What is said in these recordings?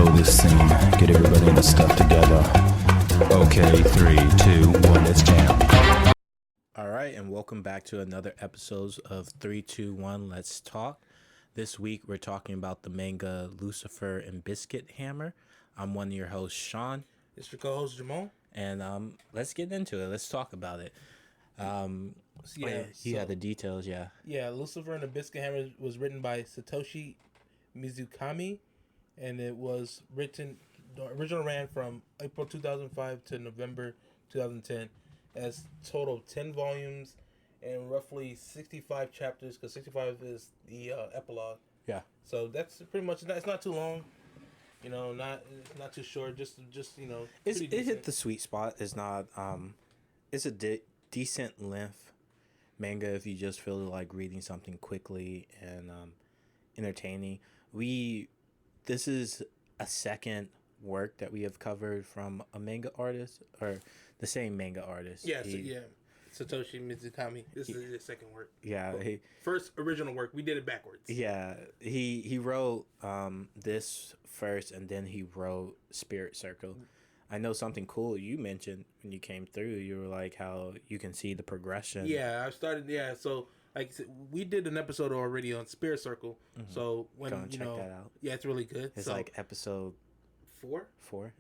blow this scene. Get everybody in the stuff together. Okay, 3, 2, 1, let's jam. All right, and welcome back to another episode of 321 Let's Talk. This week we're talking about the manga Lucifer and Biscuit Hammer. I'm one of your hosts, Shawn. It's your co-host, Jamal. And let's get into it. Let's talk about it. The details, yeah. Yeah, Lucifer and the Biscuit Hammer was written by Satoshi Mizukami, and it was written, the original ran from April 2005 to November 2010. As total of 10 volumes and roughly 65 chapters, because 65 is the epilogue. Yeah. So that's pretty much, it's not too long. You know, not too short. Just you know, It hit the sweet spot. It's not. It's a decent length manga if you just feel like reading something quickly and entertaining. This is a second work that we have covered from a manga artist, or the same manga artist. Yeah, Satoshi Mizukami. This is his second work. Yeah, first original work. We did it backwards. Yeah, he wrote this first, and then he wrote Spirit Circle. I know something cool you mentioned when you came through. You were like how you can see the progression. Yeah, I started. Yeah, so like we did an episode already on Spirit Circle. Mm-hmm. So when check that out. Yeah, it's really good. It's like episode 4.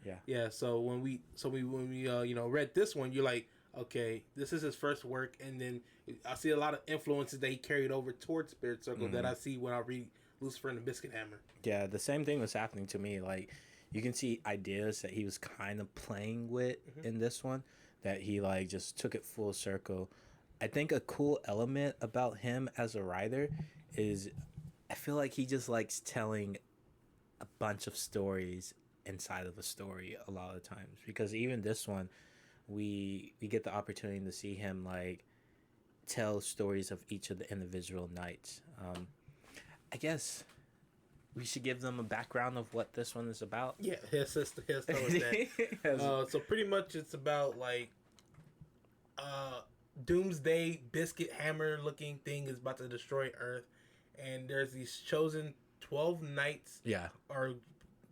Yeah. Yeah. So when we read this one, you're like, okay, this is his first work, and then I see a lot of influences that he carried over towards Spirit Circle that I see when I read Lucifer and the Biscuit Hammer. Yeah, the same thing was happening to me. Like, you can see ideas that he was kind of playing with in this one, that he like just took it full circle. I think a cool element about him as a writer is I feel like he just likes telling a bunch of stories inside of a story a lot of times, because even this one, we get the opportunity to see him like tell stories of each of the individual nights. I guess we should give them a background of what this one is about. Yeah, let's start with that. So pretty much it's about like doomsday Biscuit Hammer looking thing is about to destroy Earth, and there's these chosen 12 knights are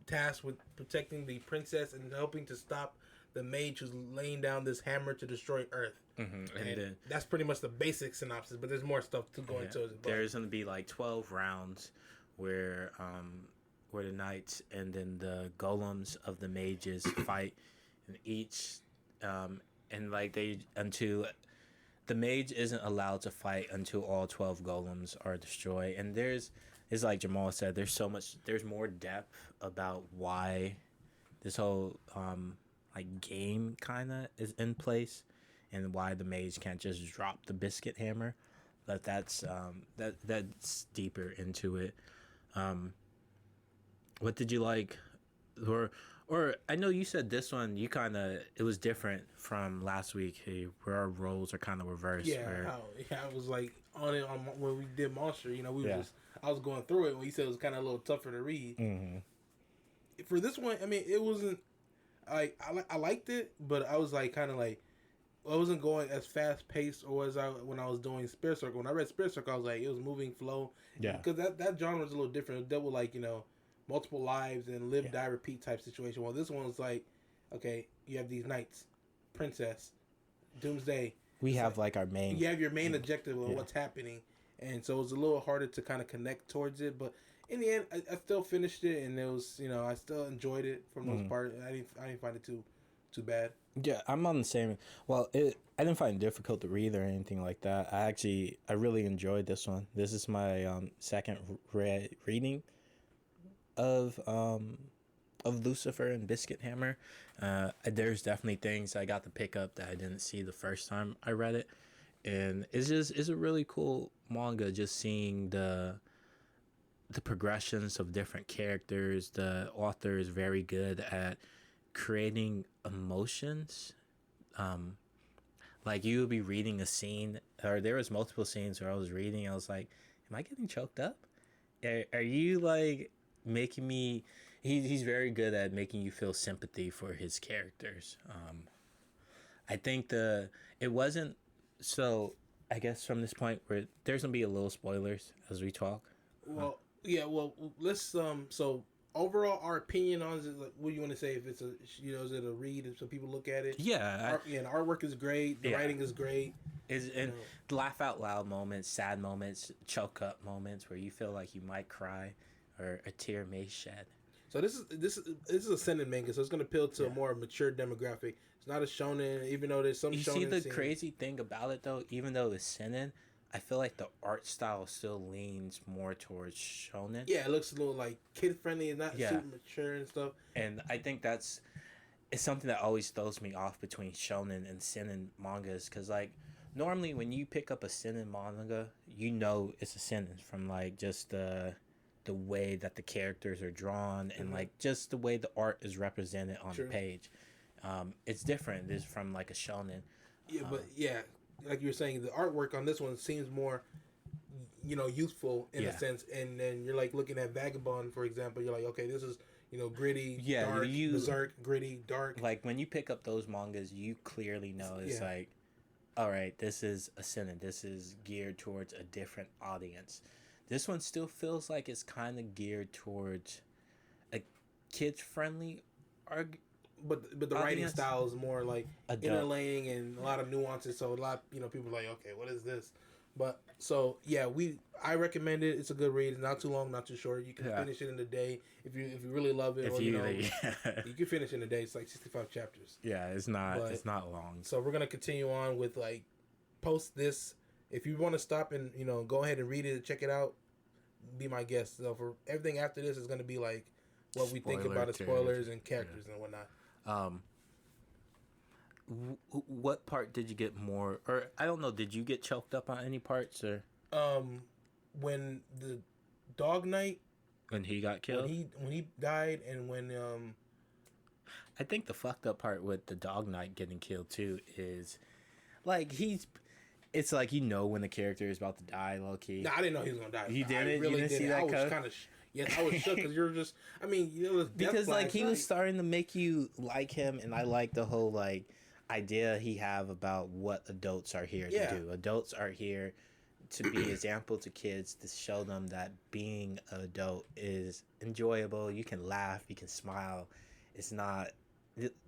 tasked with protecting the princess and helping to stop the mage who's laying down this hammer to destroy Earth. Mm-hmm. And that's pretty much the basic synopsis, but there's more stuff to go into it. There's going to be like 12 rounds where the knights and then the golems of the mages fight, and each and like until the mage isn't allowed to fight until all 12 golems are destroyed. And it's like Jamal said, there's more depth about why this whole like game kind of is in place, and why the mage can't just drop the biscuit hammer. But that's deeper into it. What did you like, or I know you said this one it was different from last week, where our roles are kind of reversed. I was like on it when we did Monster. You know, I was going through it when you said it was kind of a little tougher to read. Mm-hmm. For this one, I mean, it wasn't. I liked it, but I was like kind of like I wasn't going as fast paced or as when I was doing Spirit Circle. When I read Spirit Circle, I was like, it was moving flow. Yeah, because that genre is a little different. It dealt with like multiple lives and live die repeat type situation. Well, this one was like, okay, you have these knights, princess, doomsday. We have like our main. You have your main objective of what's happening, and so it was a little harder to kind of connect towards it, but. In the end, I still finished it, and it was, I still enjoyed it for the most part. I didn't find it too bad. Yeah, I'm on the same. Well, I didn't find it difficult to read or anything like that. I really enjoyed this one. This is my second reading of Lucifer and Biscuit Hammer. There's definitely things I got to pick up that I didn't see the first time I read it, and it's a really cool manga. Just seeing the progressions of different characters. The author is very good at creating emotions. Like you would be reading a scene, or there was multiple scenes where I was reading, I was like, am I getting choked up? Are you like making me... He's very good at making you feel sympathy for his characters. I think it wasn't... So I guess from this point, where there's going to be a little spoilers as we talk. Well, yeah, well, let's, so overall, our opinion on it, like, what do you want to say? If it's a, is it a read? If some people look at it, Yeah, the artwork is great. The writing is great. And laugh out loud moments, sad moments, choke up moments where you feel like you might cry, or a tear may shed. So this is a seinen manga, so it's gonna appeal to a more mature demographic. It's not a shonen, even though there's some. You shonen see the scenes. crazy thing about it though, even though it's seinen, I feel like the art style still leans more towards shonen. Yeah, it looks a little like kid friendly and not super mature and stuff. And I think it's something that always throws me off between shonen and seinen mangas, because like normally when you pick up a seinen manga, you know it's a seinen from like just the way that the characters are drawn and like just the way the art is represented on the page. It's different. It's from like a shonen. Yeah, but like you were saying, the artwork on this one seems more, youthful in a sense. And then you're like looking at Vagabond, for example. You're like, okay, this is gritty, dark, berserk, gritty, dark. Like when you pick up those mangas, you clearly know it's like, all right, this is a seinen. This is geared towards a different audience. This one still feels like it's kind of geared towards a kids-friendly but the writing style is more like interlaying and a lot of nuances. So a lot, people are like, okay, what is this? But so I recommend it. It's a good read. It's not too long, not too short. You can finish it in a day if you really love it. You can finish it in a day. It's like 65 chapters. Yeah, it's not long. So we're gonna continue on with like post this. If you want to stop and go ahead and read it and check it out, be my guest. So for everything after this is gonna be like what we think about the spoilers and characters and whatnot. What part did you get more, or I don't know, did you get choked up on any parts, or when the dog knight, when he got killed, when he died, and when I think the fucked up part with the dog knight getting killed too is like it's like when the character is about to die, low key. No, I didn't know he was gonna die. You didn't? I really you didn't see that? I was kind of yes, I was shook because you're just. I mean, because like he was starting to make you like him, and I like the whole like idea he have about what adults are here to do. Adults are here to be example to kids, to show them that being an adult is enjoyable. You can laugh, you can smile. It's not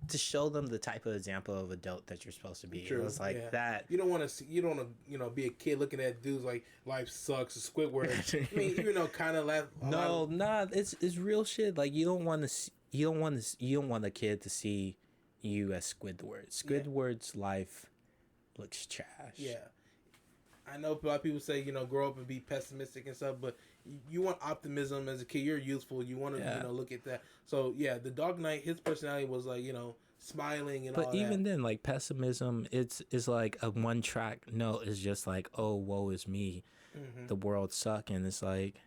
to show them the type of example of adult that you're supposed to be. True. It was like that. You don't want to be a kid looking at dudes like life sucks, Squidward. I mean, kind of laugh. It's real shit. Like you don't want a kid to see you as Squidward. Squidward's life looks trash. Yeah. I know a lot of people say, grow up and be pessimistic and stuff, but you want optimism as a kid. You're youthful. You want to, look at that. So, the Dog Knight, his personality was like, smiling and all that. But even then, like, pessimism, it's like a one-track note. It's just like, oh, woe is me. Mm-hmm. The world suck. And it's like,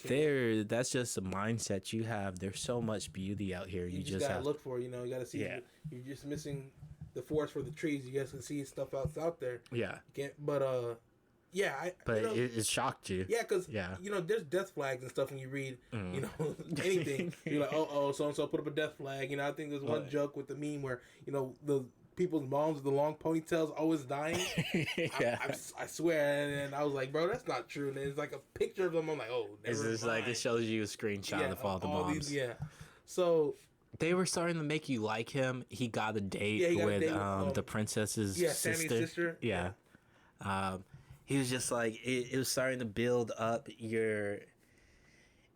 that's just a mindset you have. There's so much beauty out here. You just got to look for it. You got to see. Yeah. You're just missing the forest for the trees. You guys can see stuff out there. Yeah. It shocked you. Yeah, because there's death flags and stuff when you read anything. You're like, so and so put up a death flag. I think there's one joke with the meme where the people's moms with the long ponytails always dying. I swear, and I was like, bro, that's not true. And it's like a picture of them. I'm like, oh, never mind. Like it shows you a screenshot of all the moms. So. They were starting to make you like him. He got a date with the princess's sister. Sammy's sister. Yeah. He was just like it was starting to build up your.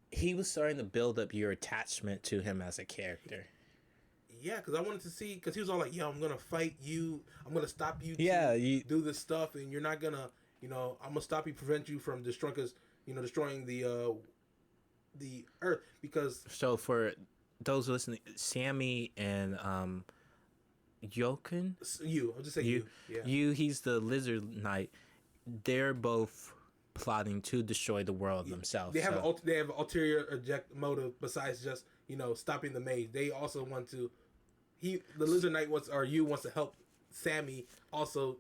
He was starting to build up your attachment to him as a character. Yeah, because I wanted to see, because he was all like, "Yo, I'm gonna fight you. I'm gonna stop you. You do this stuff, and you're not gonna, I'm gonna stop you, prevent you from destroying the earth." Because so for those listening, Sammy and Yokun, I'll just say you. Yeah. He's the Lizard Knight. They're both plotting to destroy the world themselves. They have an ulterior motive besides just stopping the mage. They also want to. The Lizard Knight wants to help Sammy also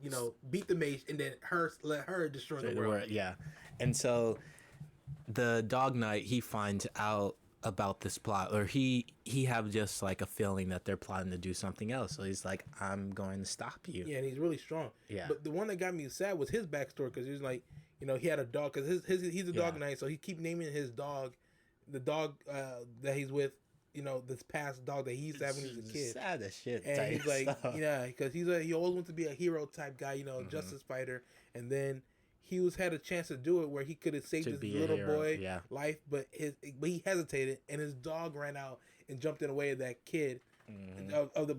beat the mage and then let her destroy the world. Yeah, and so the Dog Knight, he finds out about this plot, or he have just like a feeling that they're plotting to do something else. So he's like, I'm going to stop you. Yeah, and he's really strong. Yeah. But the one that got me sad was his backstory, because he was like, he had a dog, because he's a dog knight, so he keep naming his dog the dog that he's with, you know, this past dog that he used to have when he was a kid. Sad as shit. And he's like, stuff. yeah, because he always wants to be a hero type guy, you know, justice fighter. And then he had a chance to do it where he could have saved his little boy life, but he hesitated, and his dog ran out and jumped in the way of that kid,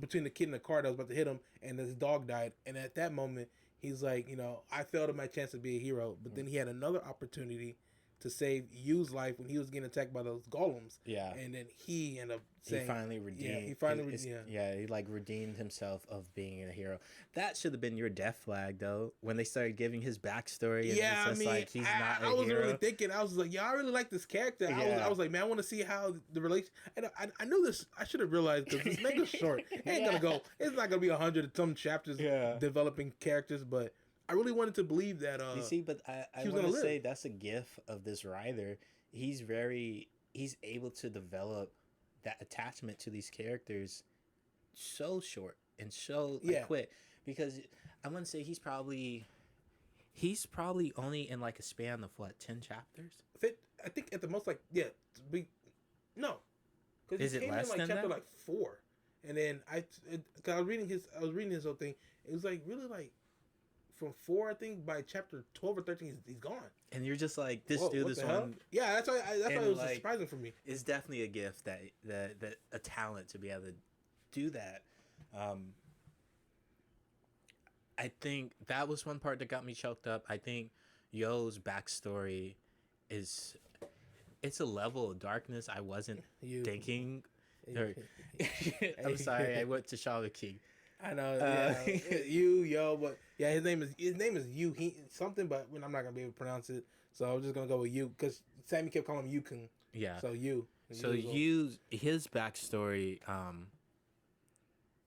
between the kid and the car that was about to hit him, and his dog died. And at that moment, he's like, you know, I failed at my chance to be a hero. But then he had another opportunity to save Yu's life when he was getting attacked by those golems. Yeah. And then he ended up saying... He finally redeemed... Yeah, he finally redeemed... Yeah, he, like, redeemed himself of being a hero. That should have been your death flag, though, when they started giving his backstory. And yeah, it's just like, he's not a hero. I was really thinking, I was like, yeah, I really like this character. I was like, man, I want to see how the relation... I knew this... I should have realized, because this manga's short. It ain't gonna go... It's not gonna be 100 and some chapters developing characters, but... I really wanted to believe that. You see, but I want to say that's a gift of this writer. He's able to develop that attachment to these characters so short and so quick. Because I want to say he's probably only in like a span of what, 10 chapters? I think at the most, like, no, because is it less in, like, than chapter that? Like 4, and then cause I was reading his whole thing. It was like really like. From 4, I think by chapter 12 or 13, he's gone. And you're just like, this one. Yeah, that's why it was like, surprising for me. It's definitely a gift that a talent to be able to do that. I think that was one part that got me choked up. I think Yo's backstory it's a level of darkness I wasn't thinking. I'm sorry, I went to Shawn King. I know, but his name is Yu. He something, but I'm not gonna be able to pronounce it. So I'm just gonna go with Yu because Sammy kept calling him Yukun. Yeah. So Yu. So his backstory,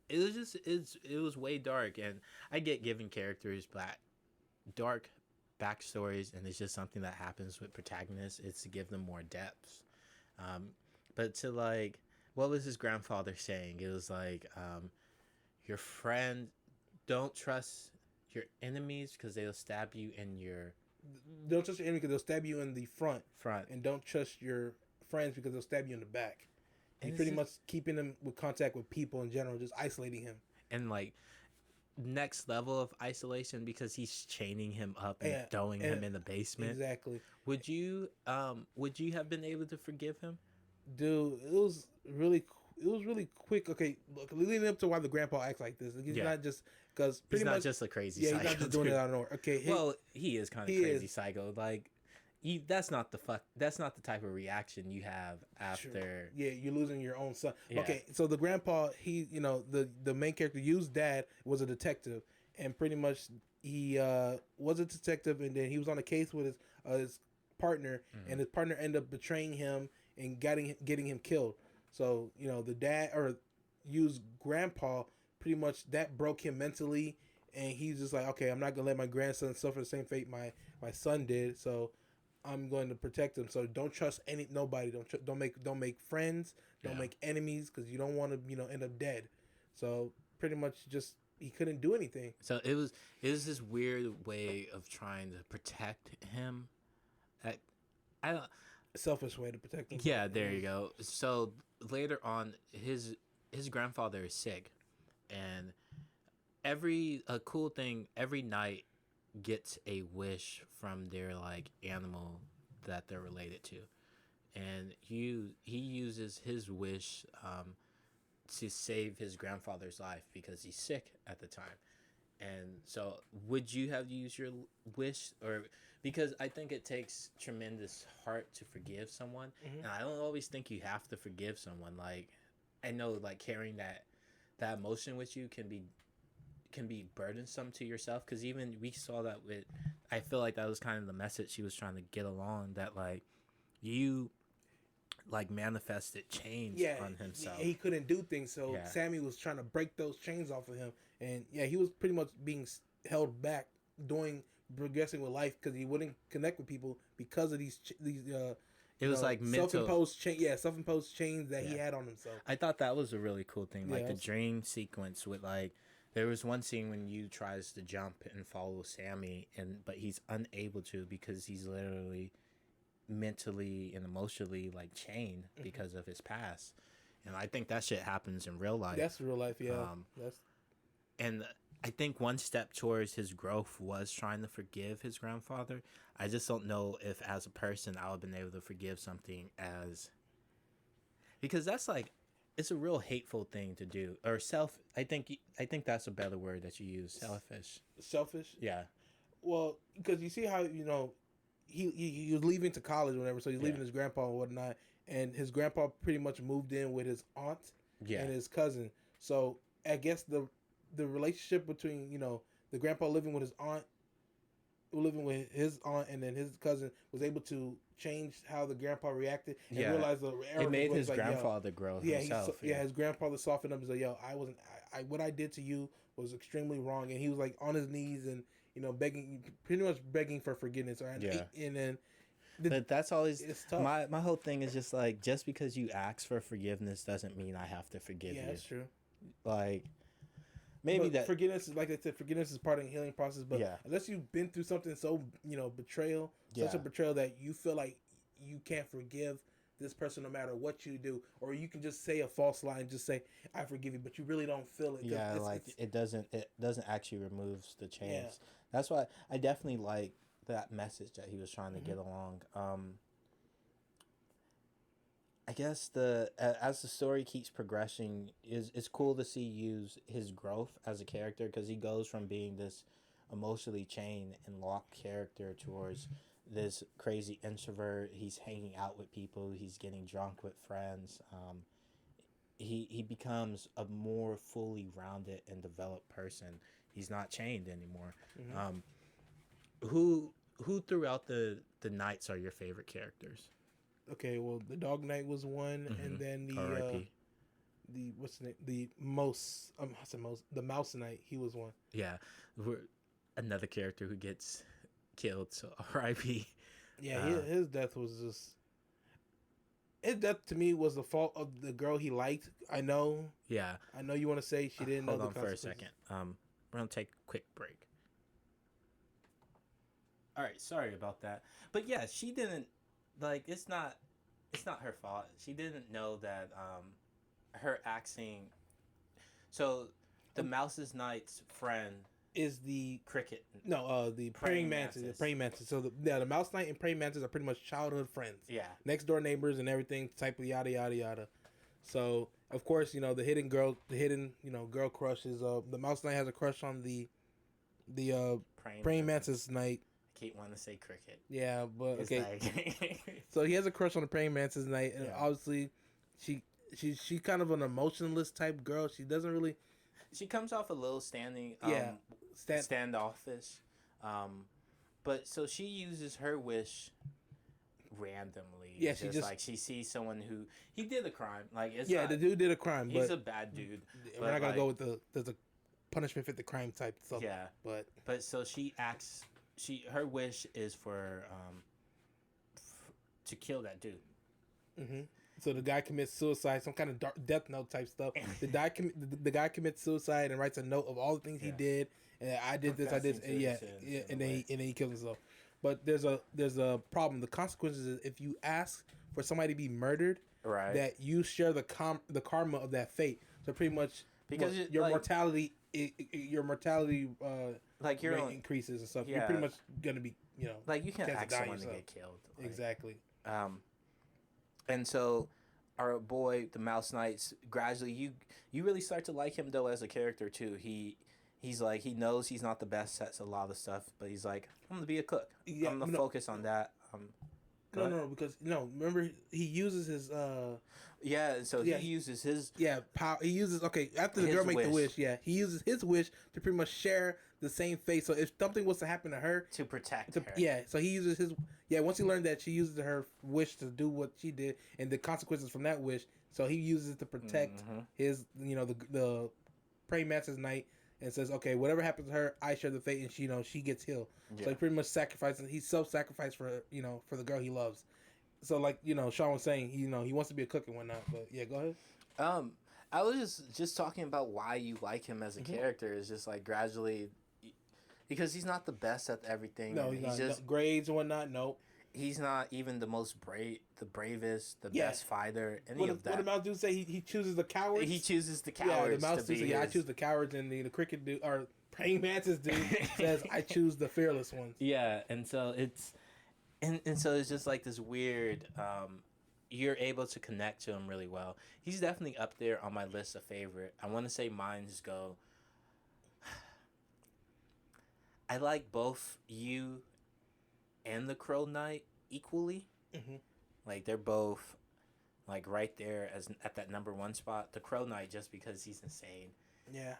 it was way dark, and I get giving characters dark backstories, and it's just something that happens with protagonists. It's to give them more depth. But to like, what was his grandfather saying? It was like, your friend, don't trust your enemies because they'll stab you in your... Don't trust your enemy because they'll stab you in the front. And don't trust your friends because they'll stab you in the back. And pretty much keeping him with contact with people in general, just isolating him. And like, next level of isolation because he's chaining him up and throwing him in the basement. Exactly. Would you have been able to forgive him? Dude, it was really quick. Okay, look, leading up to why the grandpa acts like this. He's not just because he's not just a crazy. Psycho, he's not just doing it out of nowhere. Okay, he is kind of crazy psycho. Like, that's not the type of reaction you have after. Sure. Yeah, you're losing your own son. Yeah. Okay, so the grandpa, the main character, Yu's dad was a detective, and pretty much he was a detective, and then he was on a case with his partner, and his partner ended up betraying him and getting him killed. So, the dad or Yu's grandpa, pretty much that broke him mentally. And he's just like, okay, I'm not going to let my grandson suffer the same fate my son did. So I'm going to protect him. So don't trust nobody. Don't make friends. Don't make enemies because you don't want to, end up dead. So pretty much just he couldn't do anything. So it was this weird way of trying to protect him. Selfish way to protect him. Yeah, there you go. So later on, his grandfather is sick, and a cool thing every night gets a wish from their like animal that they're related to, and he uses his wish to save his grandfather's life because he's sick at the time. And so, would you have used your wish, or because I think it takes tremendous heart to forgive someone, and I don't always think you have to forgive someone. Like, I know, like carrying that emotion with you can be burdensome to yourself. Because even we saw that with, I feel like that was kind of the message she was trying to get along. That like you, like manifested chains on himself. He couldn't do things, so Sammy was trying to break those chains off of him, and he was pretty much being held back progressing with life because he wouldn't connect with people because of these it was like self-imposed chains that he had on himself. I thought that was a really cool thing, like the dream sequence with like, there was one scene when Yu tries to jump and follow Sammy, but he's unable to because he's literally mentally and emotionally like chained because of his past. And I think that shit happens in real life. That's real life, yeah. And I think one step towards his growth was trying to forgive his grandfather. I just don't know if as a person I would have been able to forgive something because that's like, it's a real hateful thing to do. Or I think that's a better word that you use. Selfish. Selfish? Yeah. Well, because you see how, you know, he was leaving to college or whatever, so he's leaving his grandpa and whatnot, and his grandpa pretty much moved in with his aunt and his cousin. So I guess the relationship between, you know, the grandpa living with his aunt, and then his cousin was able to change how the grandpa reacted and realized the error. It made his like, grandfather grow himself. His grandfather softened up and said, "Yo, what I did to you was extremely wrong," and he was like on his knees and, you know, pretty much begging for forgiveness. Right? And then. But that's always it's tough. My whole thing is just like, just because you ask for forgiveness doesn't mean I have to forgive you. Yeah, that's true. Like, maybe that forgiveness is, like I said, forgiveness is part of the healing process. But unless you've been through something so, you know, such a betrayal that you feel like you can't forgive this person no matter what you do, or you can just say a false lie and just say I forgive you, but you really don't feel it. Yeah, it doesn't actually removes the chains. Yeah. That's why I definitely like that message that he was trying to get along. I guess as the story keeps progressing, it's cool to see his growth as a character, because he goes from being this emotionally chained and locked character towards this crazy introvert. He's hanging out with people. He's getting drunk with friends. He becomes a more fully rounded and developed person. He's not chained anymore. Who throughout the nights are your favorite characters? Okay, well, the Dog Knight was one, and then what's the name? The Mouse Knight. He was one. Yeah, another character who gets killed. So R.I.P. Yeah, his death was just. His death to me was the fault of the girl he liked. I know. Yeah. I know you want to say she didn't know the consequences. Hold on for a second. We're gonna take a quick break. All right, sorry about that. But yeah, she didn't, like, it's not her fault. She didn't know that her axing. So the Mouse's Knight's friend is the cricket. No, the praying mantis. The praying mantis. So the Mouse Knight and praying mantis are pretty much childhood friends. Yeah. Next door neighbors and everything. Type of yada yada yada. So of course, you know, the hidden girl crush is the Mouse Knight has a crush on the praying mantis Knight. Keep wanting to say cricket. Yeah, but okay. So he has a crush on the praying mantis Knight, and obviously, she's kind of an emotionless type girl. She doesn't really. She comes off a little standoffish. But so she uses her wish randomly. Yeah, she just like she sees someone who he did a crime. Like it's the dude did a crime. He's a bad dude. We're not gonna go with there's a punishment fit the crime type stuff. Yeah, but so she acts. Her wish is for to kill that dude. Mm-hmm. So the guy commits suicide, some kind of death note type stuff. The guy commits suicide and writes a note of all the things he did, and I did this, and then he kills himself. But there's a problem. The consequences is if you ask for somebody to be murdered, that you share the karma of that fate. So pretty much because your mortality like your rate increases and stuff. You're pretty much gonna be, you know, like you can't ask someone to get killed. Like, exactly. And so our boy, the Mouse Knights, gradually you really start to like him though as a character too. He's like, he knows he's not the best at a lot of stuff, but he's like, I'm gonna be a cook. I'm gonna focus on that. Because remember he uses his he uses his power. He uses after the girl makes the wish. Yeah, he uses his wish to pretty much share the same fate. So if something was to happen to her, to protect her. Yeah, so he uses his once he learned that she uses her wish to do what she did and the consequences from that wish, so he uses it to protect his the praying mantis Knight. And says, okay, whatever happens to her, I share the fate, and she gets healed. Yeah. So he pretty much sacrifices. He self-sacrificed for the girl he loves. So like Shawn was saying, he wants to be a cook and whatnot. But yeah, go ahead. I was just talking about why you like him as a character. Is just like gradually, because he's not the best at everything. No, he's not. Grades and whatnot. Nope. he's not even the most the bravest, the Yeah. best fighter, any What of that. the mouse dude say? He chooses the cowards. He chooses the Yeah, cowards. the mouse to dude be say, I his- choose the cowards, and the cricket dude or praying mantis dude says, I choose the fearless ones. Yeah, and so it's and so it's just like this weird. You're able to connect to him really well. He's definitely up there on my list of favorite. I want to say mine's go. I like both you and the Crow Knight equally. Mhm. Like they're both like right there as at that number one spot. The Crow Knight just because he's insane. Yeah.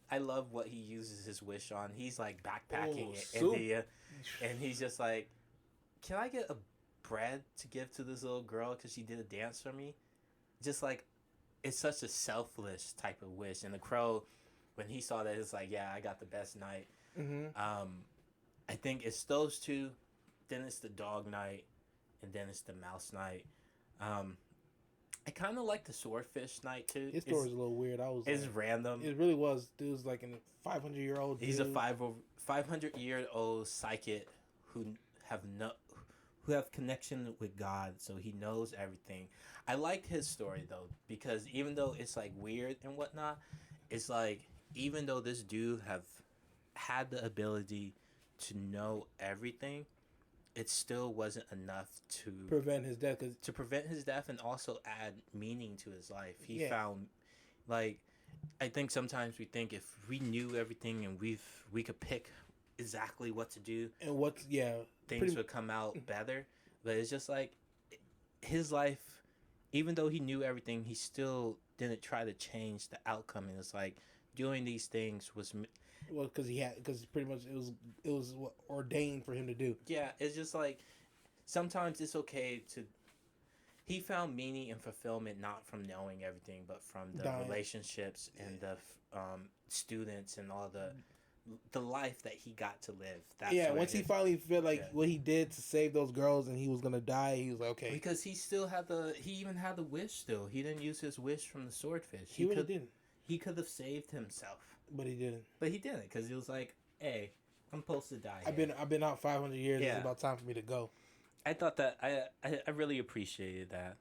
I love what he uses his wish on. He's like backpacking in soup. India, and he's just like, "Can I get a bread to give to this little girl because she did a dance for me?" Just like, it's such a selfless type of wish. And the Crow, when he saw that, it's like, "Yeah, I got the best night." Mm-hmm. I think it's those two, then it's the Dog Knight, and then it's the Mouse Knight. I kind of like the Swordfish Knight too. His story's a little weird. It's like, random. It really was. Dude's like a 500-year-old dude. He's a 500-year-old psychic who have connection with God, so he knows everything. I like his story though, because even though it's like weird and whatnot, it's like even though this dude have had the ability to know everything, it still wasn't enough to prevent his death. And also add meaning to his life. He Yeah. found, like, I think sometimes we think if we knew everything and we could pick exactly what to do, And what's things would come out better. But it's just like his life, even though he knew everything, he still didn't try to change the outcome. And it's like doing these things was because pretty much it was what ordained for him to do. yeah. It's just like sometimes it's okay to. He found meaning and fulfillment not from knowing everything, but from the relationships and the students and all the life that he got to live. Once he finally felt like what he did to save those girls and he was gonna die, he was like, okay. Because he still had he even had the wish still. He didn't use his wish from the swordfish. He really didn't. He could have saved himself. But he didn't. But he didn't, because he was like, hey, I'm supposed to die. I've been out 500 years. Yeah. It's about time for me to go. I thought that I really appreciated that.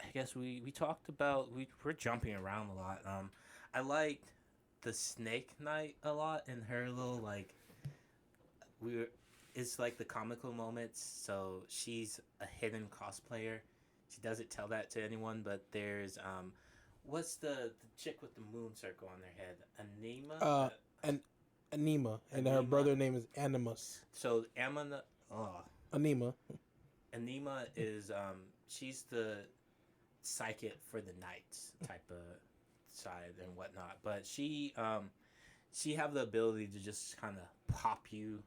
I guess we talked about we're jumping around a lot. I liked the Snake Knight a lot, and her little like it's like the comical moments. So she's a hidden cosplayer. She doesn't tell that to anyone, but there's what's the chick with the moon circle on their head? Anima. Anima, and her brother name is Animus. So Anima is she's the psychic for the knights type of side and whatnot, but she have the ability to just kind of pop you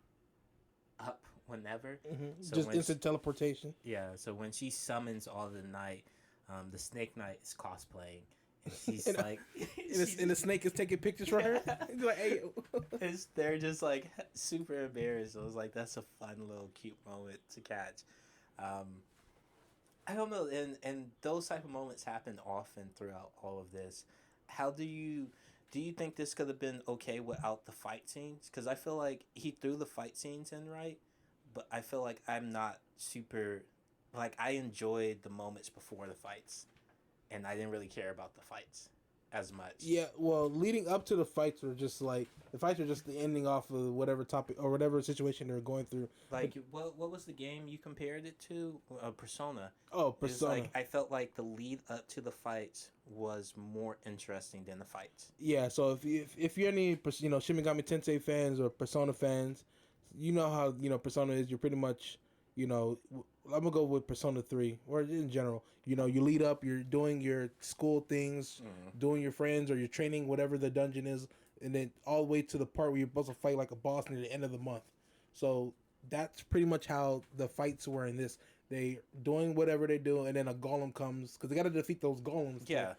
up whenever. So just instant teleportation. Yeah, so when she summons all the night, the Snake Knight is cosplaying. And she's like, and the snake is taking pictures for her. He's like, hey, they're just like super embarrassed. I was like, that's a fun little cute moment to catch. I don't know, and those type of moments happen often throughout all of this. How do you think this could have been okay without the fight scenes? Because I feel like he threw the fight scenes in right, but I feel like I'm not super, like I enjoyed the moments before the fights. And I didn't really care about the fights as much. Yeah, well, leading up to the fights were just like the ending off of whatever topic or whatever situation they were going through. Like, what was the game you compared it to? Persona. Oh, Persona. Like, I felt like the lead up to the fights was more interesting than the fights. Yeah, so if you're any Shin Megami Tensei fans or Persona fans, you know how Persona is. You're pretty much I'm gonna go with Persona 3 or in general. You lead up, you're doing your school things, doing your friends or your training, whatever the dungeon is, and then all the way to the part where you're supposed to fight like a boss near the end of the month. So that's pretty much how the fights were in this. They doing whatever they do, and then a golem comes because they got to defeat those golems. Yeah,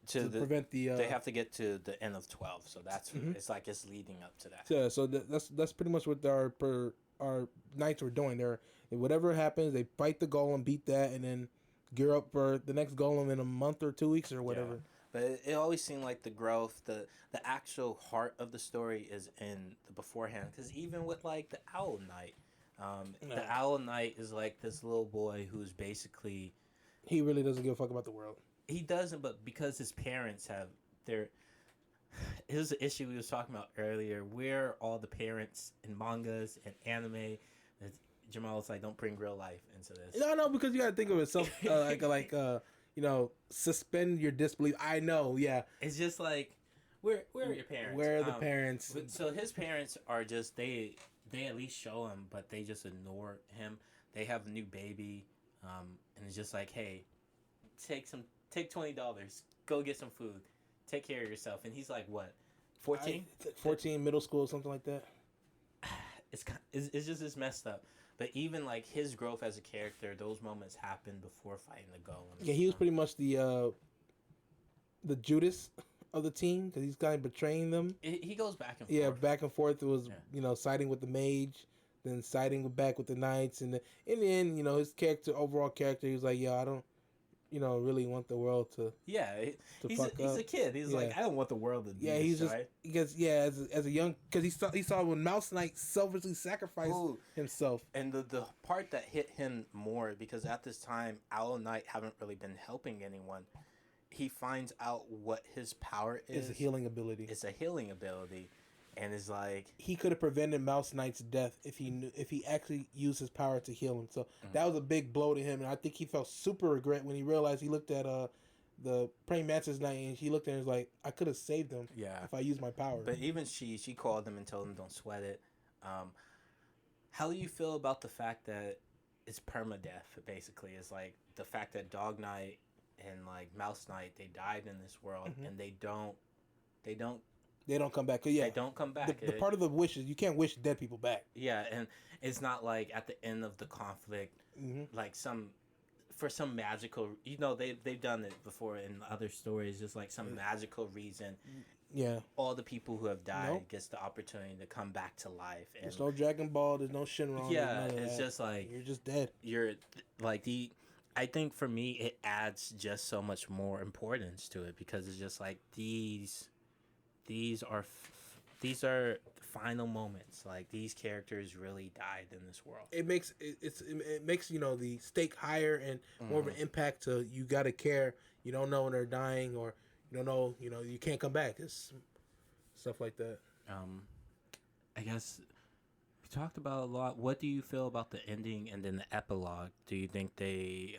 to prevent the. They have to get to the end of 12, so that's it's like it's leading up to that. Yeah, so that's pretty much what our knights were doing. They're whatever happens, they fight the golem, beat that, and then gear up for the next golem in a month or 2 weeks or whatever. Yeah. But it always seemed like the growth, the actual heart of the story is in the beforehand. Because even with like the Owl Knight, the Owl Knight is like this little boy who's basically he really doesn't give a fuck about the world. he doesn't, but because his parents have their. Here's the issue we was talking about earlier. Where are all the parents in mangas and anime? Jamal was like, "Don't bring real life into this." No, because you gotta think of it self suspend your disbelief. I know, yeah. It's just like, where are your parents? Where are the parents? So his parents are just they at least show him, but they just ignore him. They have a new baby, and it's just like, hey, take $20, go get some food, take care of yourself. And he's like, what, 14? 14, middle school, something like that. It's just as messed up. But even like his growth as a character, those moments happen before fighting the Go. Yeah, he was pretty much the Judas of the team because he's kind of betraying them. He goes back and forth. Yeah, back and forth. It was siding with the mage, then siding back with the knights, and in the end, his overall character, he was like, yeah, I don't, really want the world to. Yeah, he's a kid. He's like, I don't want the world to. Yeah, he's just because as a young because he saw when Mouse Knight selfishly sacrificed himself, and the part that hit him more because at this time Owl Knight haven't really been helping anyone. He finds out what his power is. It's a healing ability. It's a healing ability, and is like he could have prevented Mouse Knight's death if he actually used his power to heal him. So that was a big blow to him, and I think he felt super regret when he realized he looked at the praying mantis knight and he looked at him and was like, I could have saved him if I used my power. But even she called him and told him don't sweat it. How do you feel about the fact that it's permadeath? Basically, it's like the fact that Dog Knight and like Mouse Knight, they died in this world and they don't come back. Yeah, they don't come back. The part of the wish is you can't wish dead people back. Yeah, and it's not like at the end of the conflict, like for some magical, they've done it before in other stories, just like some magical reason. Yeah, all the people who have died gets the opportunity to come back to life. And there's no Dragon Ball. There's no Shinron. Yeah, it's just like you're just dead. You're like I think for me it adds just so much more importance to it because it's just like these are the final moments. Like these characters really died in this world. It makes it makes the stake higher and more of an impact to you got to care. You don't know when they're dying or you don't know you can't come back. It's stuff like that. I guess we talked about a lot. What do you feel about the ending and then the epilogue? Do you think they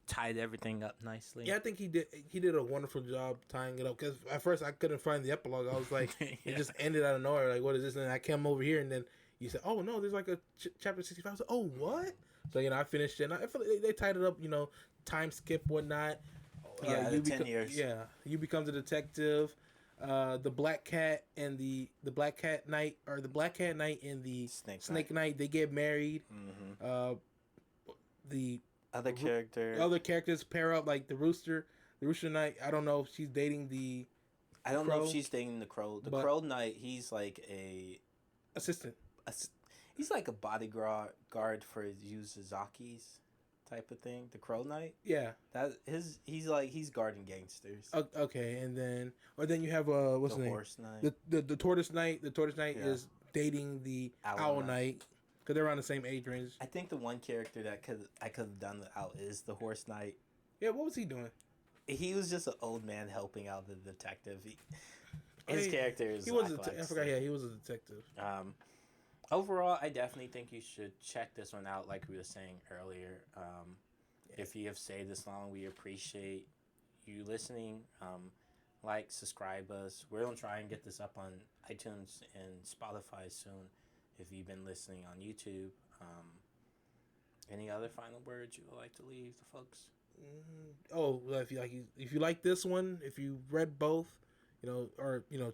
tied everything up nicely? Yeah, I think he did a wonderful job tying it up because at first I couldn't find the epilogue. I was like, it just ended out of nowhere. Like, what is this? And I came over here and then you said, oh no, there's like a chapter 65. I was like, oh what? So I finished it. And I feel like they tied it up. Time skip, whatnot. Yeah, 10 years. Yeah, you become the detective. The Black Cat and the Black Cat Knight, or the Black Cat Knight and the Snake Knight, they get married. The other characters pair up, like the Rooster Knight. I don't know if she's dating the. I don't know if she's dating the Crow. The Crow Knight, he's like a assistant. He's like a bodyguard for Yu Suzuki's type of thing. The Crow Knight. Yeah. He's guarding gangsters. Okay, and then you have what's the name? Horse Knight. The Tortoise Knight. The Tortoise Knight is dating the Owl Knight. Because they're around the same age range. I think the one character that I could have done without is the Horse Knight. Yeah, what was he doing? He was just an old man helping out the detective. His character is. He was. I forgot. Yeah, he was a detective. Overall, I definitely think you should check this one out. Like we were saying earlier, if you have stayed this long, we appreciate you listening. Subscribe us. We're gonna try and get this up on iTunes and Spotify soon. If you've been listening on YouTube, any other final words you would like to leave the folks? If you like this one, if you read both,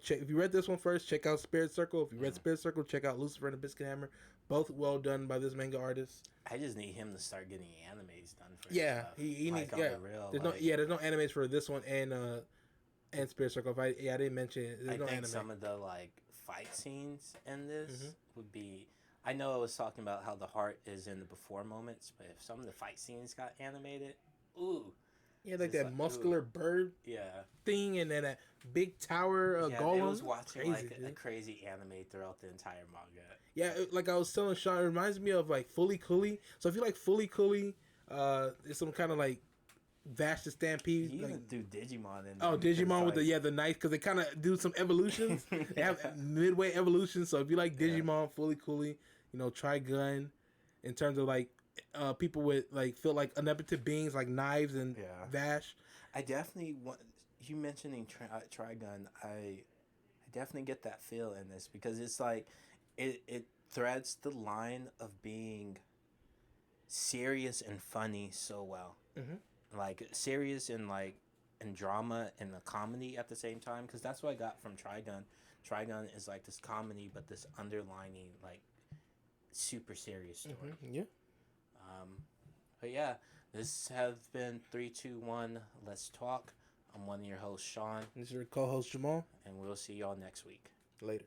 check. If you read this one first, check out Spirit Circle. If you read Spirit Circle, check out Lucifer and the Biscuit Hammer. Both well done by this manga artist. I just need him to start getting animes done for. Yeah, he needs. Yeah, there's no animes for this one and Spirit Circle. I didn't mention it. I think some of the fight scenes in this would be. I know I was talking about how the heart is in the before moments, but if some of the fight scenes got animated, ooh, Yeah, like that muscular bird thing, and then that big tower golem. It was watching crazy, like a crazy anime throughout the entire manga. Yeah, like I was telling Shawn, it reminds me of like Fully Cooley. So if you like Fully Cooley, it's some kind of like Vash the Stampede. You like, even do Digimon in Digimon with the knife, because they kind of do some evolutions. They have midway evolutions. So if you like Digimon, Fully Cooley, Trigun, in terms of like people with like feel like omnipotent beings like knives and Vash. I definitely want you mentioning Trigun. I definitely get that feel in this, because it's like it threads the line of being serious and funny so well. Mm-hmm. Like serious and like and drama and a comedy at the same time, because that's what I got from Trigun. Trigun is like this comedy, but this underlining like super serious story. Mm-hmm. Yeah. But yeah, this has been 3, 2, 1. Let's talk. I'm one of your hosts, Shawn. This is your co-host, Jamal. And we'll see y'all next week. Later.